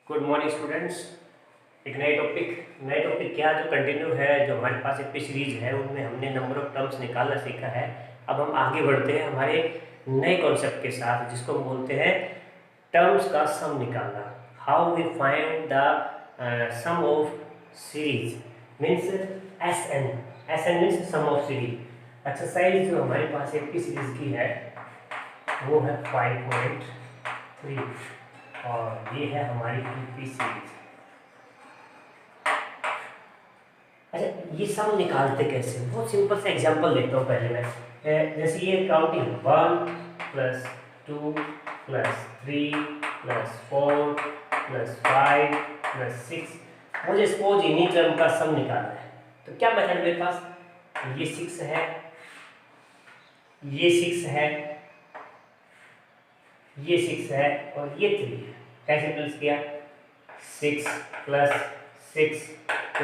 Good morning students. एक नए topic क्या जो कंटिन्यू है, जो हमारे पास एक सीरीज है उनमें हमने नंबर ऑफ टर्म्स निकालना सीखा है। अब हम आगे बढ़ते हैं हमारे नए कॉन्सेप्ट के साथ, जिसको हम बोलते हैं टर्म्स का सम निकालना। How we find the sum of series means S N means sum of series. Exercise जो हमारे पास एक सीरीज की है वो है 5.3 और ये है हमारी पी सीरीज। अच्छा, ये सब निकालते कैसे? बहुत सिंपल सा एग्जांपल देता हूँ पहले मैं। जैसे ये काउंटिंग 1 + 2 + 3 + 4 + 5 + 6। मुझे सपोज इन्हीं टर्म का सम निकालना है, तो क्या मेथड मेरे पास? ये 6 है, ये 6 है, ये 6 है और ये 3 है। कैसे प्लस किया? 6 + 6 +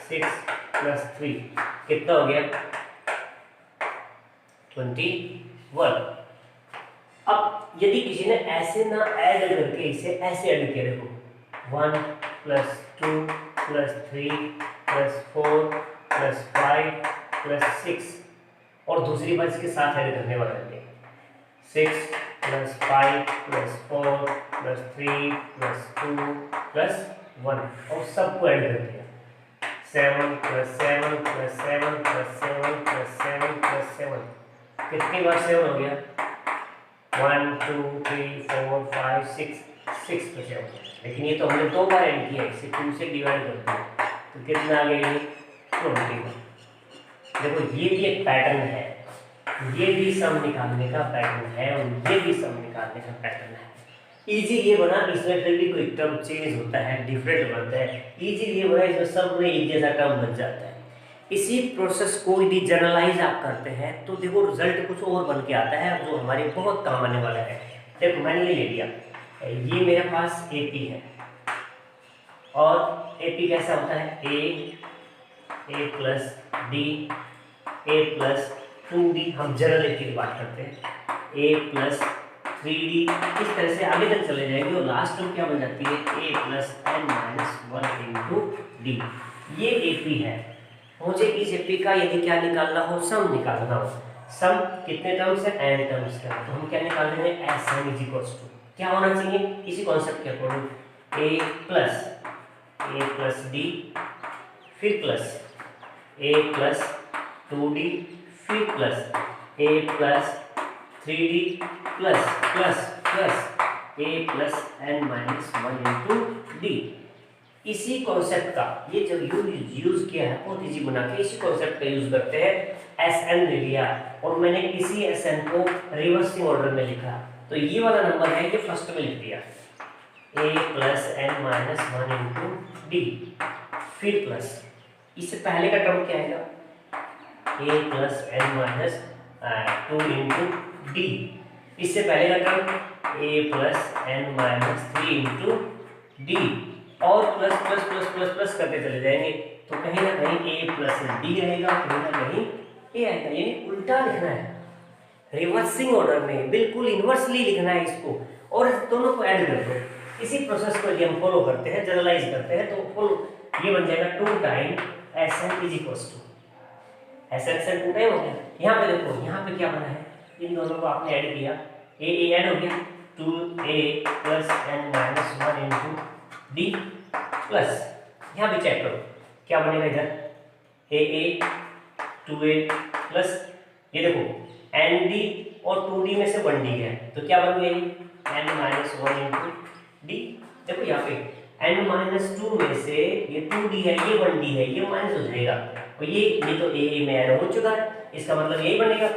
6 + 3 कितना हो गया? 21। अब यदि किसी ने ऐसे ना ऐड करके इसे ऐसे ऐड किया, देखो 1 + 2 + 3 + 4 + 5 + 6 और दूसरी बार इसके साथ ऐड करने वाला है 6 + 5 + 4 + 3 + 2 + 1 और सबको ऐड कर दिया 7 + 7 + 7 + 7 + 7 + 7। कितनी बार 7 हो गया? 1 2 3 4 5 6 6 + 7। लेकिन ये तो हमने 2 बार ऐड किया, इसे 2 से डिवाइड कर दिया तो कितना आ गया? 21। देखो ये भी एक पैटर्न है, ये भी सम निकालने का पैटर्न है और ये भी सम निकालने का पैटर्न है। इजी ये बना, इसमें फिर भी कोई टर्म चेंज होता है, डिफरेंट बनता है। इजी ये बना, इसमें सब में एक जैसा टर्म बन जाता है। इसी प्रोसेस को यदि जनरलाइज आप करते हैं तो देखो रिजल्ट कुछ और बन के आता है, जो हमारे बहुत काम आने वाला है। देखो मैंने ये ले लिया, ये मेरे पास एपी है और एपी कैसा होता है? ए + डी, ए + 2d। हम जनरल की बात करते हैं। a + 3d, इस तरह से आगे तक चले जाएंगे और लास्ट में क्या बन जाती है? a + n - 1 * d। ये एपी है। मुझे इस एपी का यदि क्या निकालना हो? सम निकालना हो। सम कितने टर्म्स है? n टर्म्स का। तो हम क्या निकाल रहे हैं? Sn = क्या होना चाहिए इसी कॉन्सेप्ट के अकॉर्डिंग? a + d फिर प्लस a + 2d फिर plus a + 3d plus plus plus a + n - 1 * d। इसी कॉन्सेप्ट का ये जो यूज किया है बहुत इजी बना के, इसी कॉन्सेप्ट का यूज करते हैं। Sn ले लिया और मैंने इसी Sn को रिवर्सिंग ऑर्डर में लिखा, तो ये वाला नंबर है, ये फर्स्ट में लिख दिया a + n - 1 * d फिर प्लस इससे पहले का टर्म क्या आएगा? a + n - 2 * d। इससे पहले का टर्म a + n - 3 * d और plus plus plus plus plus करते चले जाएंगे, तो कहीं ना कहीं a + d रहेगा, कहीं ना कहीं a आएगा। यानी उल्टा लिखना है, रिवर्सिंग ऑर्डर में, बिल्कुल इन्वर्सली लिखना है इसको और दोनों को ऐड कर दो। इसी प्रोसेस को यदि हम फॉलो करते हैं, जनरलाइज करते हैं, तो फुल ये बन जाएगा 2 टाइम Sn = Sn 2 टाइम हो गया। यहाँ पे देखो, यहाँ पे क्या बना है? इन दोनों को आपने ऐड किया, a ऐड हो गया 2a + n - 1 * d प्लस यहाँ पे चेक करो क्या बनेगा इधर? a 2a प्लस ये देखो nd और 2d में से 1d गया, तो क्या बन गया? n - 1 * d। देखो यहाँ पे n - 2 में से ये 2d है, ये 1d है, ये माइनस हो जाएगा और ये तो a में ऐड हो चुका है, इसका मतलब यही बनेगा।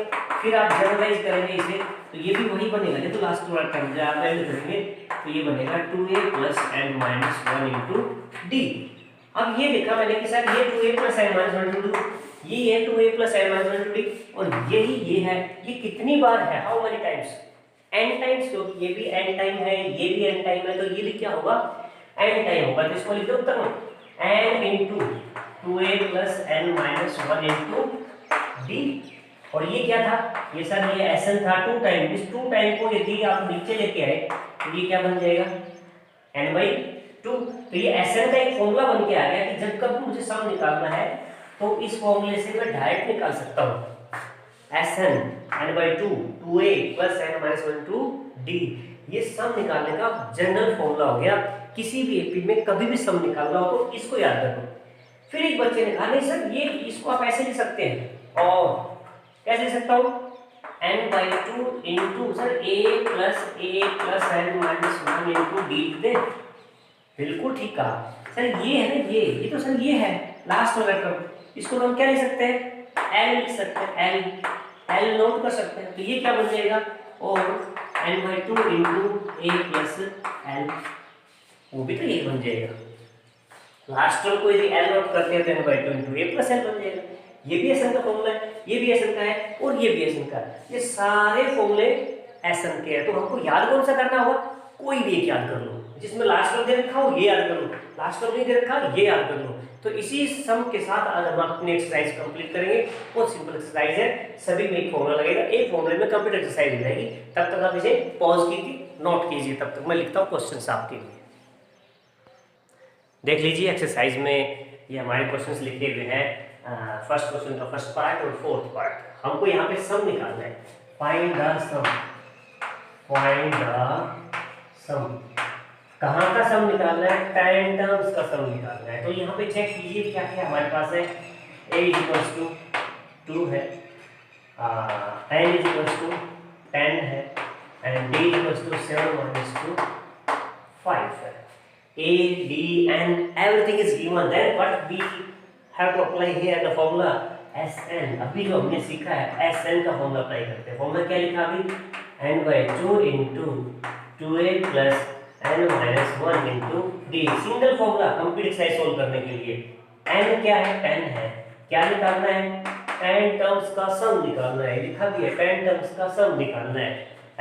फिर आप जनरलाइज करेंगे इसे तो ये भी वही बनेगा। ये तो लास्ट वाला टर्म जब आप ऐड करेंगे तो ये बनेगा 2a + n - 1 * d। अब ये लिखा मैंने कि सर ये 2a + n - 1 * d, ये है 2a + n - 1 * d और यही ये है। ये कितनी बार है? How many times? n times, क्योंकि ये भी n टाइम है, ये भी n टाइम है, तो ये भी क्या होगा? n टाइम होगा। तो इसको लिख दो उत्तर में n * 2a + n - 1 * d। और ये क्या था? ये सर ये Sn था 2 टाइम। इस 2 टाइम को यदि आप नीचे लेके आए तो ये क्या बन जाएगा? n/2 2। तो ये Sn का एक फॉर्मूला बन के आ गया कि जब कभी मुझे सम निकालना है तो इस फॉर्मूले से मैं डायरेक्ट निकाल सकता हूँ Sn n/2 2a + n - 1 2d। ये सम निकालने का जनरल फॉर्मूला हो गया। किसी भी एपी में कभी भी सम निकालना हो तो इसको याद रखो। फिर एक बच्चे ने कहा नहीं सर ये इसको आप ऐसे लिख सकते हैं, और कैसे लिख सकता हूँ n/2 into sir a + n - 1 into d लिख दे। बिल्कुल ठीक कहा सर, ये है ना ये तो सर ये है लास्ट वाला टर्म, इसको हम क्या लिख सकते हैं L लिख सकते हैं, L नोट कर सकते हैं। तो ये क्या बन जाएगा और n/2 इंटू a + l, वो भी तो ये बन जाएगा। लास्ट टर्म को यदि L नोट करते हैं तो n/2 इंटू a + l बन जाएगा। ये भी Sn का फॉर्मूला है, ये भी Sn का है और ये भी Sn का है। ये सारे फॉर्मूले Sn के हैं। तो हमको याद कौन सा करना होगा, कोई भी एक याद कर लो जिसमें लास्ट टर्म दे रखा हो ये याद कर लो, लास्ट टर्म नहीं दे रखा ये याद कर लो। तो इसी सम के साथ आज हम अपनी एक्सरसाइज कंप्लीट करेंगे। बहुत सिंपल एक्सरसाइज है, सभी में एक फॉर्मूला लगेगा, एक फॉर्मूले में कंप्लीट एक्सरसाइज हो जाएगी। तब तक आप इसे पॉज कीजिए, नोट कीजिए, तब तक मैं लिखता हूँ क्वेश्चन आपके लिए। देख लीजिए एक्सरसाइज में ये हमारे क्वेश्चंस लिखे हुए हैं। फर्स्ट क्वेश्चन का फर्स्ट पार्ट और फोर्थ पार्ट। हमको यहाँ पे सम निकालना है, find the sum. Find the sum, कहाँ का सम निकालना है, 10 टर्म्स का सम निकालना है। तो यहाँ पे चेक कीजिए क्या क्या हमारे पास है। a = 2 है, n = 10 है एंड d = 7 - 2 5 है। a d n everything is given, then what we have to apply here the formula Sn। अभी जो हमने सीखा है Sn का फॉर्मूला अप्लाई करते हैं। फॉर्मूला क्या लिखा अभी, n/2 into 2a + n - 1 into d। Single formula complete exercise solve करने के लिए। n क्या है, 10 है, क्या निकालना है 10 टर्म्स का सम निकालना है। लिखा भी है 10 टर्म्स का सम निकालना है,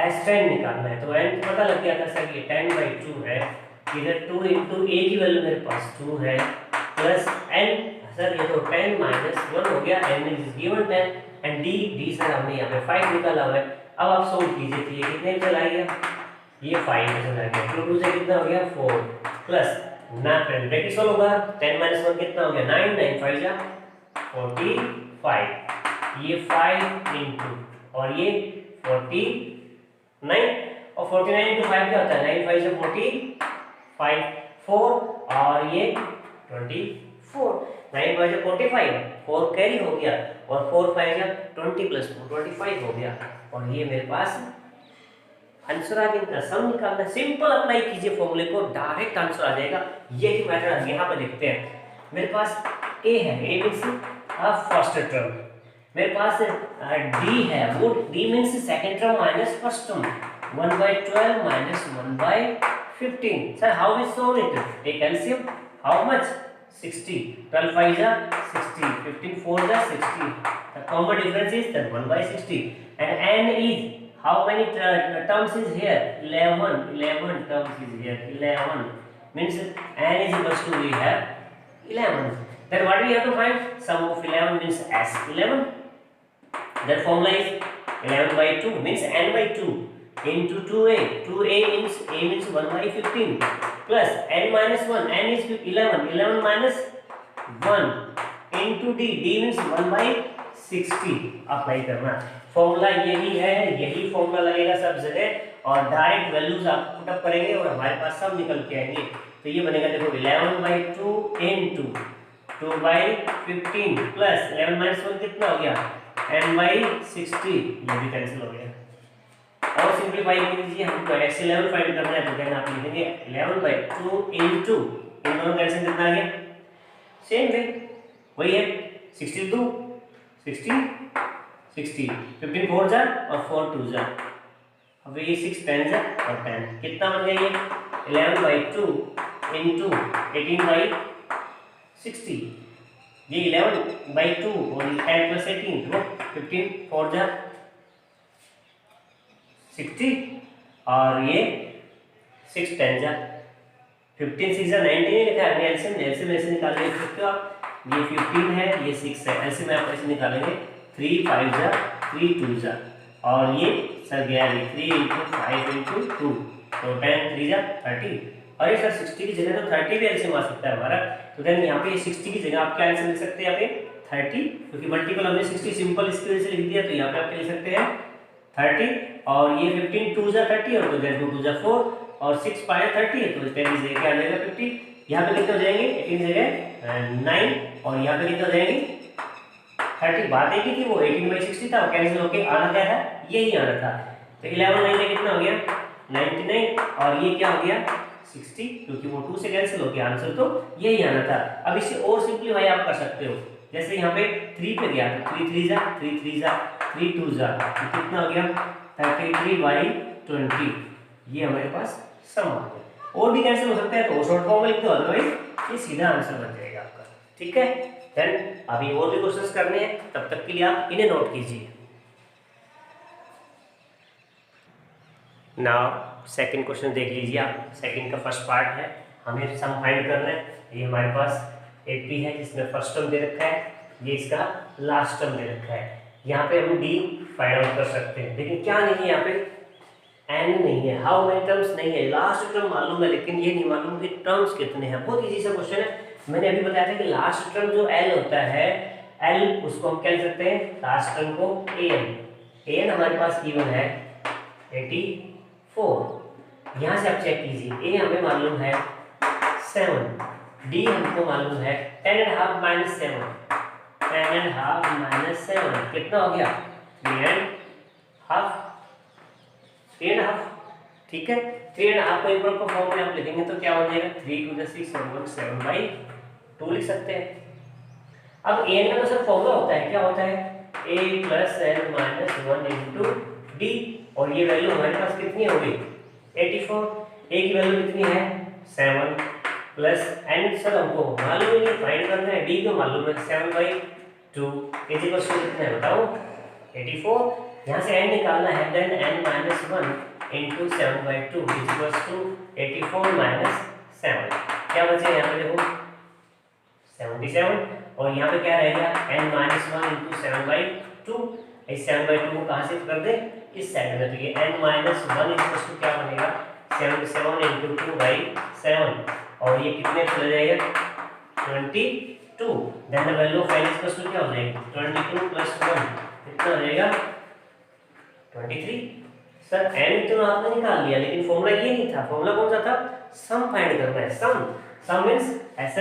Sn निकालना है। तो n पता लग गया था सर ये 10/2 है, इधर 2 इंटू a की वैल्यू मेरे पास 2 है प्लस n, सर ये तो 10 - 1 हो गया, n is given 10 and d sir हमने यहाँ पे 5 निकाला हुआ है। अब आप सोल्व कीजिए कि ये कितने चला गया, ये 5 में चला गया, 2 से कितना हो गया 4 प्लस 9 ब्रैकेट सोल्व होगा, 10 - 1 कितना हो गया 9, 9 5 जा 45, ये 5 इंटू और ये 49 और 49 इंटू 5 क्या होता है 9 5 जा 45 4 और ये 24, 9 5 जा 45, 4 कैरी हो गया और 4 5 जा 20 + 4 25 हो गया और ये मेरे पास आंसर आ गया। सम निकालना सिंपल, अप्लाई कीजिए फॉर्मूले को, डायरेक्ट आंसर आ जाएगा। यही मेथड हम यहाँ पे देखते हैं। मेरे पास a है, a मींस फर्स्ट टर्म, मेरे पास d है, वो d means second term minus first term, 1/12 minus 1/15। Sir how we solve it, take LCM, how much 60, 12 5 जा 60, 15 4 जा 60, the common difference is that 1/60 and n is how many terms is here, 11 terms is here, 11 means n is equals to we have 11, then what we have to find, sum of 11 means S11, that formula is 11/2 means n/2 into 2a means a means 1/15 plus n minus 1, n is 11, 11 minus 1 into d means 1/60 apply करना। Formula यही है, यही formula लगेगा सब जगह और direct values आप put up करेंगे और हमारे पास सब निकल के आएंगे। तो ये बनेगा देखो 11/2 into 2/15 प्लस 11 - 1 कितना हो गया n/60, ये भी कैंसिल हो गया। और सिंपलीफाई कर लीजिए, हमको x11 फाइंड करना है तो देन आप लिखेंगे 11/2 into इन दोनों का कितना आ गया सेम वे वही है 62 60 60, 15 4 जा और 4 2 जा, अब ये 6 10 जा और 10 कितना बन गया ये 11/2 into 18/60, ये 11/2 और 10 + 18 तो 15 4 जा 60 और ये 6 10 जा 15 6 जा 19 लिखा है, एलसीएम ऐसे निकाल सकते हो आप। ये 15 है, ये 6 है, ऐसे में आप ऐसे निकालेंगे 3 5 जा 3 2 जा और ये सर गया 3 × 5 × 2 तो 10 3 जा 30 अरे सर 60 की जगह तो 30 भी एलसीएम आ सकता है हमारा, तो देन यहाँ पे 60 की जगह आप क्या आंसर लिख सकते हैं यहाँ पे 30, क्योंकि मल्टीपल हमने 60 सिंपल इसकी वजह से लिख दिया, तो यहाँ पे आप क्या लिख सकते हैं 30, और ये 15 2 जा 30 और 2 2 जा 4 और 6 5 30 है, तो 10 की जगह क्या आ जाएगा 50, यहाँ पे कितने हो जाएंगे 18 की जगह 9 और यहाँ पे कितने हो जाएंगे 30। बात एक ही थी, वो 18/60 था, कैंसिल होके आना क्या था यही आना था, तो 11 9 में कितना हो गया 99 और ये क्या हो गया 60, क्योंकि वो 2 से कैंसिल हो गया, आंसर तो यही आना था। अब इसे और सिंपलीफाई आप कर सकते हो, जैसे यहाँ पे 3 पे गया तो 3 3 जा 3 3 जा 3 2 जा, तो कितना हो गया 33/20, ये हमारे पास सम आ गया। और भी कैंसिल हो सकता है तो शॉर्ट फॉर्म में लिख दो, अदरवाइज ये सीधा आंसर बन जाएगा आपका। ठीक है, देन अभी और भी क्वेश्चंस करने हैं, तब तक के लिए आप इन्हें नोट कीजिए। नाउ सेकंड क्वेश्चन देख लीजिए आप, सेकंड का फर्स्ट पार्ट है, हमें सम फाइंड करना है। ये हमारे पास 80 है जिसमें फर्स्ट टर्म दे रखा है, ये इसका लास्ट टर्म दे रखा है। यहाँ पे हम डी फाइंड आउट कर सकते हैं, लेकिन क्या नहीं है यहाँ पे एन नहीं है, हाउ मेनी टर्म्स नहीं है, लास्ट टर्म मालूम है लेकिन ये नहीं मालूम कि टर्म्स कितने हैं। बहुत इजी सा क्वेश्चन है, मैंने अभी बताया था कि लास्ट टर्म जो एल होता है, एल उसको हम क्या लिख सकते हैं लास्ट टर्म को एन हमारे पास इवन है 84। यहाँ से आप चेक कीजिए, ए हमें मालूम है 7, डी हमको मालूम है 10.5 - 7, 10.5 - 7 कितना हो गया 3.5, 3.5। ठीक है, 3.5 को इम्प्रॉपर फॉर्म में आप लिखेंगे तो क्या हो जाएगा 3 × 6 = 7/2 लिख सकते हैं। अब एन का तो सर फॉर्मूला होता है, क्या होता है a + n - 1 × d, और ये वैल्यू हमारे पास कितनी हो गई 84, a की वैल्यू कितनी है 7 प्लस n सर हमको मालूम ही नहीं, फाइंड करना है, d को मालूम है 7/2 कितना है बताओ 84। यहाँ से n निकालना है, देन n - 1 × 7/2 84 - 7, क्या बचे यहाँ पे देखो 77, और यहाँ पे क्या रहेगा n - 1 × 7/2, इस 7/2 को कहाँ से कर दे इस साइड में, तो ये n - 1 क्या बनेगा 77 × 2/7, और ये कितने चला जाएगा 22, then the value of n क्या हो जाएगी 22 + 1 कितना हो जाएगा 23। सर n तो आपने निकाल लिया, लेकिन फॉर्मूला ये नहीं था, फॉर्मूला कौन सा था सम फाइंड करना है, सम मींस s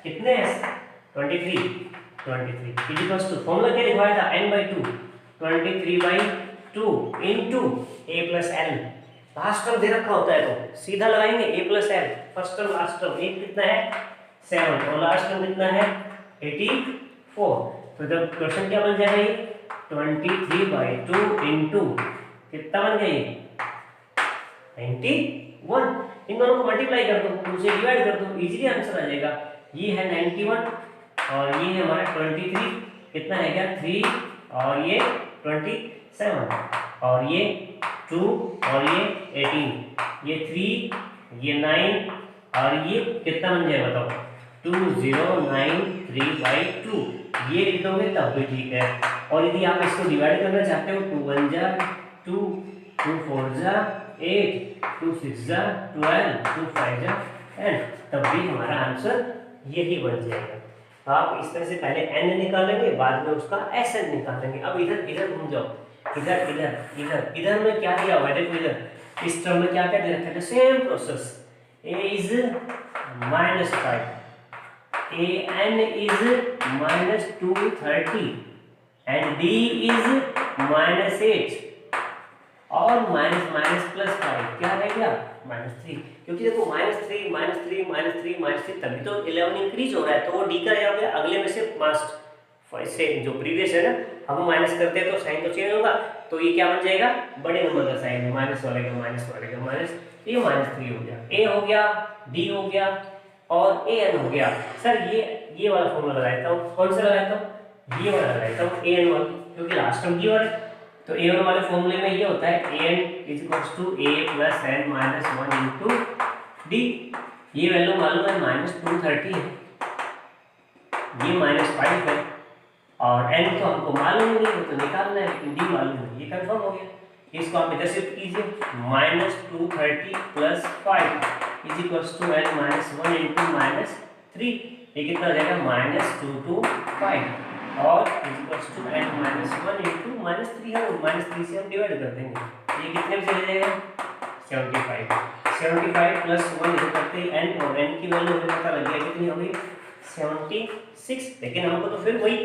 कितने s 23 फॉर्मूला क्या लिखवाया था n/2 23/2 * a + l, last term दे रखा होता है तो सीधा लगाएंगे a + l, first term last term, एक कितना है 7 और लास्ट टर्म कितना है 84, तो जब क्वेश्चन क्या बन जाएगा ये 23/2 * कितना बन गया ये 91, इन दोनों को मल्टीप्लाई कर दो, 2 से डिवाइड कर दो, इजीली आंसर आ जाएगा। ये है 91 और ये है हमारा 23, कितना है क्या 3 और ये 27 और ये 2 और ये 18, ये 3 ये 9 और ये कितना बन जाए बताओ 2093/2, ये लिख दोगे तब भी ठीक है। और यदि आप इसको डिवाइड करना चाहते हो 2 1 जा 2, 2 4 जा 8, 2 6 जा 12, 2 5 जा 10, तब भी हमारा आंसर यही बन जाएगा। तो आप इस तरह से पहले n निकालेंगे, बाद में उसका sn निकालेंगे। अब इधर घूम जाओ, इधर में क्या दिया हुआ है देखो, इधर इस टर्म में क्या क्या दे रखा है, same process, a is -5, an is -230 and d is -8 और -+5 क्या रह गया -3, क्योंकि देखो -3 तभी तो 11 इंक्रीज हो रहा है, तो वो डी का यहाँ पे अगले में से मास्ट से जो प्रीवियस है ना, हम माइनस करते हैं तो साइन तो चेंज होगा, तो ये क्या बन जाएगा बड़े नंबर का साइन है, माइनस वाले का माइनस, ये -3 हो गया, ए हो गया, डी हो गया और ए एन हो गया। सर ये वाला फॉर्मूला लगाता हूँ, कौन सा लगाता हूँ ये वाला लगाता हूँ ए एन वाला, क्योंकि लास्ट टर्म ये वाला, तो ए एन वाले फॉर्मूले में ये होता है a n = a + n - 1 × d, ये वैल्यू मालूम है -230 है, ये -5 है और n तो हमको मालूम नहीं है तो निकालना है, लेकिन d मालूम है, ये कंफर्म हो गया। इसको आप इधर शिफ्ट कीजिए, -230 + 5 = n - 1 × -3। ये कितना हो जाएगा, -225 और = n - 1 × -3 है, -3 से हम डिवाइड कर देंगे, ये कितने में चले जाएगा, 75। 75 + 1 इसे करते हैं n, और n की वैल्यू हमें पता लग गया कितनी हो गई, 76। लेकिन हमको तो फिर वही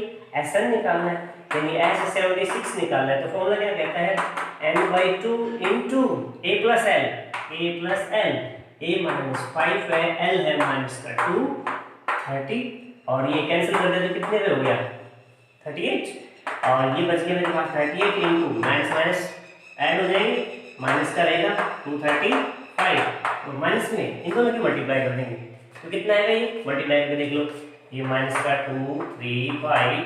Sn निकालना है, यानी S 76 निकालना है। तो फॉर्मूला क्या कहता है, n/2 × a + l, a -5 है, l है -2 30, और ये कैंसिल कर दे तो कितने में हो गया, 38, और ये बच गया मेरे पास 38 × माइनस ऐड हो जाएंगे, माइनस का रहेगा 235, और माइनस में इन दोनों की मल्टीप्लाई कर देंगे तो कितना आएगा, ये मल्टीप्लाई करके देख लो, ये माइनस का 235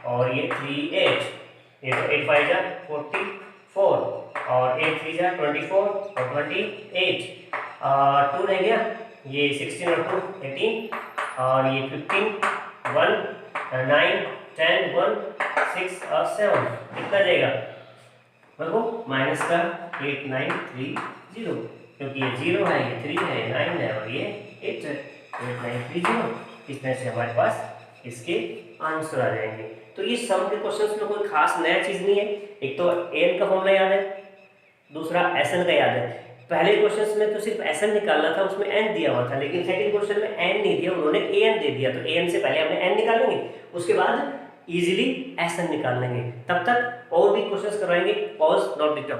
और ये 38, ये तो 8 5 जा 44 और 8 3 जा 24 और 28, 2 रह गया, ये 16 और 2 18, और ये 15 1 9 10 1 6 और 7 कितना जाएगा, देखो माइनस का 8930, क्योंकि ये 0 है, ये 3 है, ये 9 है और ये 8 है, 8930। इस तरह से हमारे पास इसके आंसर आ जाएंगे। तो ये सम के क्वेश्चंस में कोई खास नया चीज़ नहीं है, एक तो एन का फॉर्मूला याद है, दूसरा एसएन का याद है। पहले क्वेश्चंस में तो सिर्फ एसएन निकालना था, उसमें एन दिया हुआ था, लेकिन सेकंड क्वेश्चन में एन नहीं दिया, उन्होंने एन दे दिया, तो एन से पहले हमने एन निकालेंगे, उसके बाद इजीली एसएन निकाल लेंगे। तब तक और भी क्वेश्चंस करवाएंगे, पॉज नॉट डिस्टर्ब।